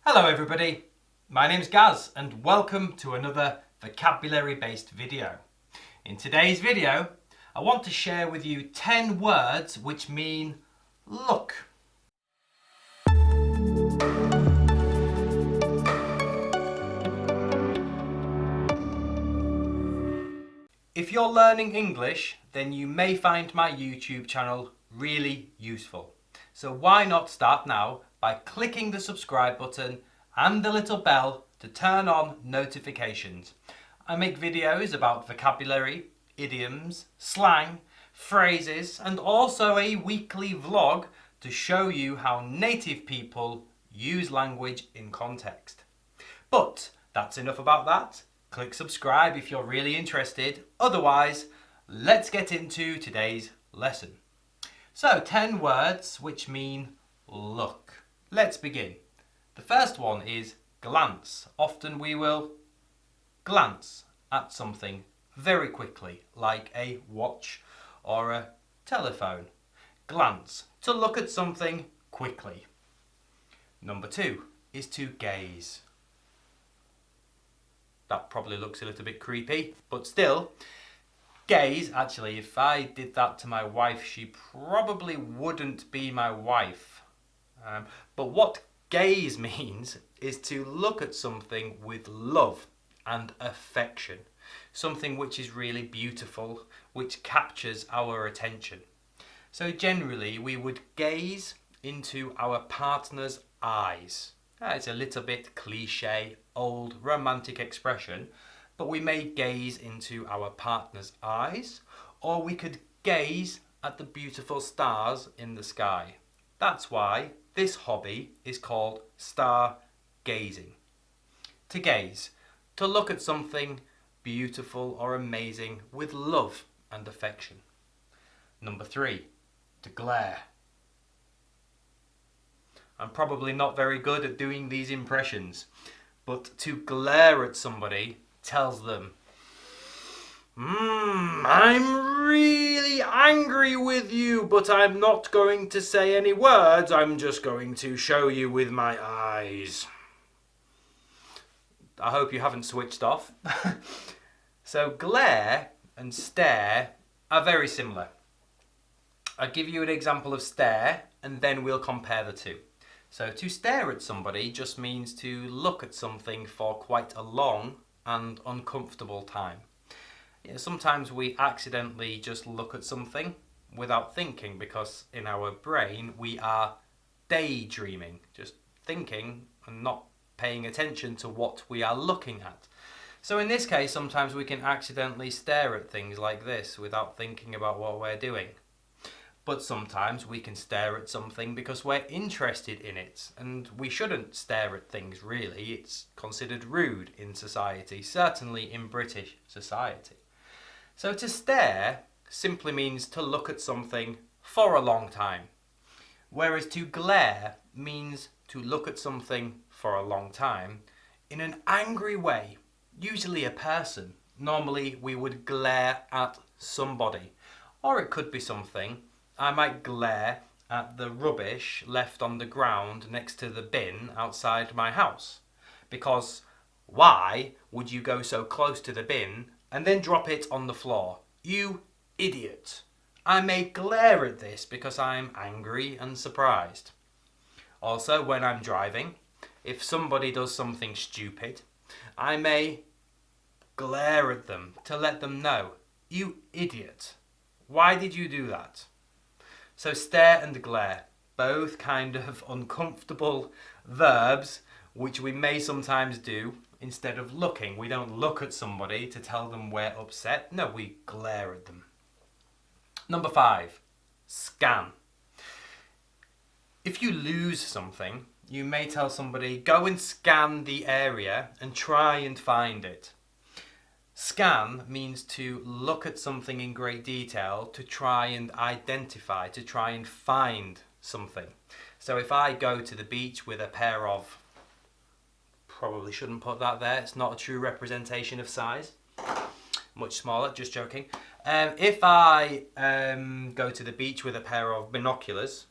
Hello everybody, my name's Gaz and welcome to another vocabulary based video. In today's video I want to share with you 10 words which mean look. If you're learning English, then you may find my YouTube channel really useful. So why not start now by clicking the subscribe button and the little bell to turn on notifications. I make videos about vocabulary, idioms, slang, phrases, and also a weekly vlog to show you how native people use language in context. But that's enough about that. Click subscribe if you're really interested. Otherwise, let's get into today's lesson. So, 10 words which mean look. Let's begin. The first one is glance. Often we will glance at something very quickly, like a watch or a telephone. Glance, to look at something quickly. Number 2 is to gaze. That probably looks a little bit creepy, but still, gaze, actually, if I did that to my wife, she probably wouldn't be my wife. But what gaze means is to look at something with love and affection. Something which is really beautiful, which captures our attention. So generally, we would gaze into our partner's eyes. It's a little bit cliche, old, romantic expression, but we may gaze into our partner's eyes, or we could gaze at the beautiful stars in the sky. That's why this hobby is called star gazing. To gaze, to look at something beautiful or amazing with love and affection. Number 3, to glare. I'm probably not very good at doing these impressions, but to glare at somebody tells them, I'm really angry with you, but I'm not going to say any words, I'm just going to show you with my eyes. I hope you haven't switched off. So glare and stare are very similar. I'll give you an example of stare and then we'll compare the two. So to stare at somebody just means to look at something for quite a long and uncomfortable time. Sometimes we accidentally just look at something without thinking because in our brain we are daydreaming, just thinking and not paying attention to what we are looking at. So in this case, sometimes we can accidentally stare at things like this without thinking about what we're doing. But sometimes we can stare at something because we're interested in it, and we shouldn't stare at things really. It's considered rude in society, certainly in British society. So to stare simply means to look at something for a long time, whereas to glare means to look at something for a long time in an angry way, usually a person. Normally we would glare at somebody, or it could be something. I might glare at the rubbish left on the ground next to the bin outside my house. Because why would you go so close to the bin and then drop it on the floor? You idiot. I may glare at this because I'm angry and surprised. Also, when I'm driving, if somebody does something stupid, I may glare at them to let them know, you idiot. Why did you do that? So stare and glare, both kind of uncomfortable verbs which we may sometimes do instead of looking. We don't look at somebody to tell them we're upset. No, we glare at them. Number 5, scan. If you lose something, you may tell somebody, go and scan the area and try and find it. Scan means to look at something in great detail, to try and identify, to try and find something. So if I go to the beach with a pair of, probably shouldn't put that there, it's not a true representation of size, much smaller, just joking. If I go to the beach with a pair of binoculars,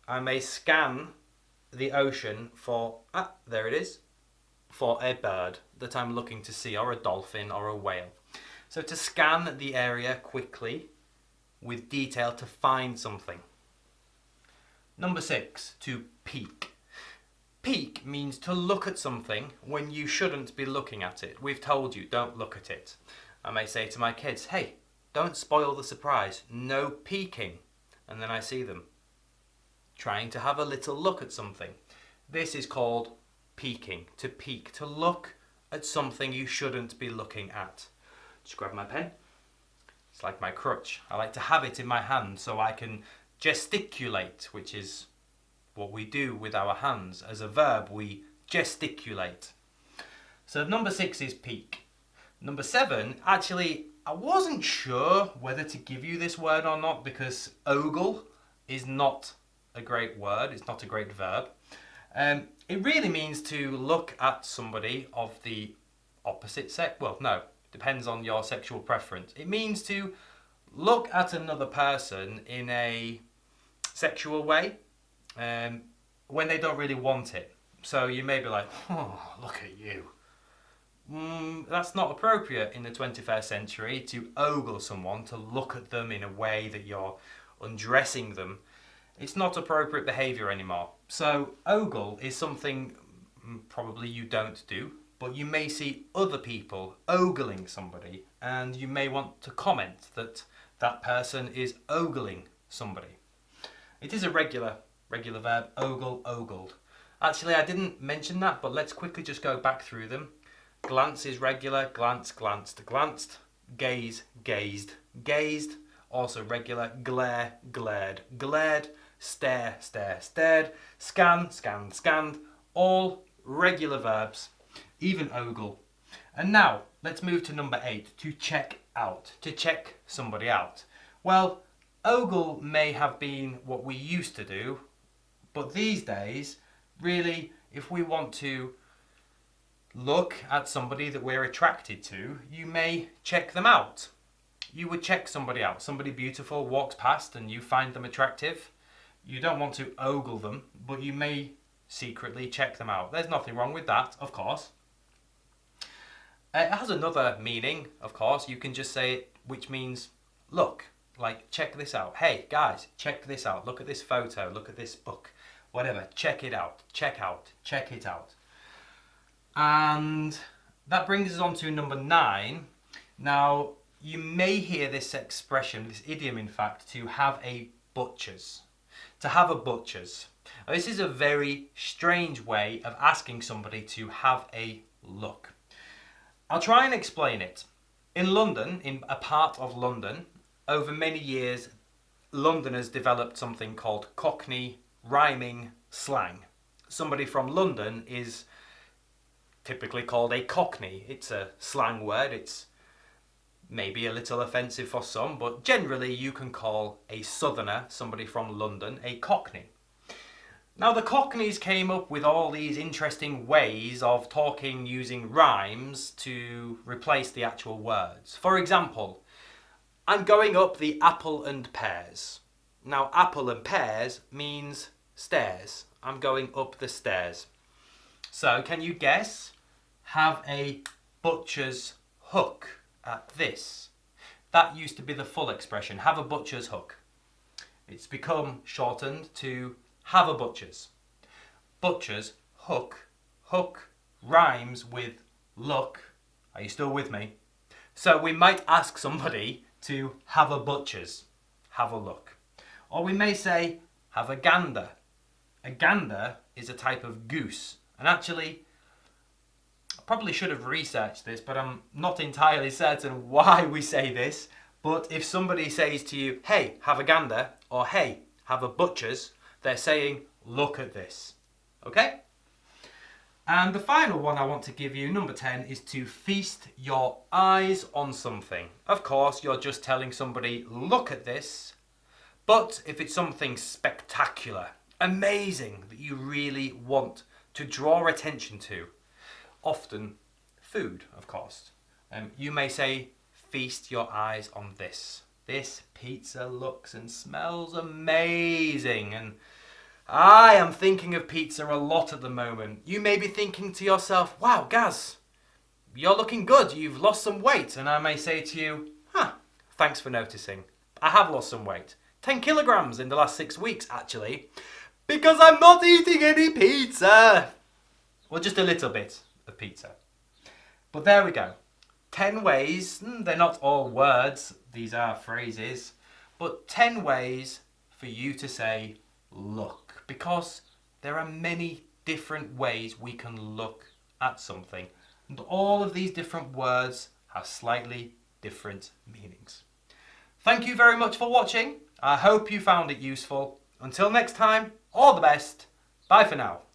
I may scan the ocean for, there it is, for a bird that I'm looking to see, or a dolphin or a whale. So to scan the area quickly with detail to find something. Number 6, to peek. Peek means to look at something when you shouldn't be looking at it. We've told you, don't look at it. I may say to my kids, hey, don't spoil the surprise, no peeking. And then I see them trying to have a little look at something. This is called peeking, to peek, to look at something you shouldn't be looking at. Just grab my pen. It's like my crutch. I like to have it in my hand so I can gesticulate, which is what we do with our hands. As a verb, we gesticulate. So number 6 is peek. Number 7, actually, I wasn't sure whether to give you this word or not because ogle is not a great word. It's not a great verb. It really means to look at somebody of the opposite sex. Well, no, depends on your sexual preference. It means to look at another person in a sexual way when they don't really want it. So you may be like, oh, look at you. That's not appropriate in the 21st century to ogle someone, to look at them in a way that you're undressing them. It's not appropriate behaviour anymore. So ogle is something probably you don't do, but you may see other people ogling somebody and you may want to comment that that person is ogling somebody. It is a regular verb, ogle, ogled. Actually, I didn't mention that, but let's quickly just go back through them. Glance is regular, glance, glanced, glanced. Gaze, gazed, gazed. Also regular, glare, glared, glared. Stare, stare, stared. Scan, scanned, scanned. All regular verbs, even ogle. And now, let's move to number 8, to check out, to check somebody out. Well, ogle may have been what we used to do, but these days, really, if we want to look at somebody that we're attracted to, you may check them out. You would check somebody out. Somebody beautiful walks past and you find them attractive. You don't want to ogle them, but you may secretly check them out. There's nothing wrong with that, of course. It has another meaning, of course. You can just say it, which means look, like check this out. Hey guys, check this out. Look at this photo. Look at this book. Whatever. Check it out. Check out. Check it out. And that brings us on to number 9. Now, you may hear this expression, this idiom in fact, to have a butcher's. To have a butcher's. Now, this is a very strange way of asking somebody to have a look. I'll try and explain it. In London, in a part of London, over many years, Londoners developed something called Cockney rhyming slang. Somebody from London is typically called a Cockney. It's a slang word. It's maybe a little offensive for some, but generally you can call a southerner, somebody from London, a Cockney. Now the Cockneys came up with all these interesting ways of talking using rhymes to replace the actual words. For example, I'm going up the apple and pears. Now apple and pears means stairs. I'm going up the stairs. So can you guess? Have a butcher's hook at this. That used to be the full expression, have a butcher's hook. It's become shortened to have a butcher's. Butcher's hook. Hook rhymes with look. Are you still with me? So we might ask somebody to have a butcher's. Have a look. Or we may say have a gander. A gander is a type of goose. And actually, I probably should have researched this, but I'm not entirely certain why we say this. But if somebody says to you, hey, have a gander, or hey, have a butcher's, they're saying, look at this. Okay? And the final one I want to give you, number 10, is to feast your eyes on something. Of course, you're just telling somebody, look at this. But if it's something spectacular, amazing, that you really want to draw attention to, often food, of course, you may say, feast your eyes on this. This pizza looks and smells amazing, and I am thinking of pizza a lot at the moment. You may be thinking to yourself, wow, Gaz, you're looking good, you've lost some weight. And I may say to you, thanks for noticing. I have lost some weight. 10 kilograms in the last 6 weeks, actually. Because I'm not eating any pizza. Well, just a little bit of pizza. But there we go. 10 ways, they're not all words, these are phrases, but 10 ways for you to say look, because there are many different ways we can look at something, and all of these different words have slightly different meanings. Thank you very much for watching. I hope you found it useful. Until next time, all the best. Bye for now.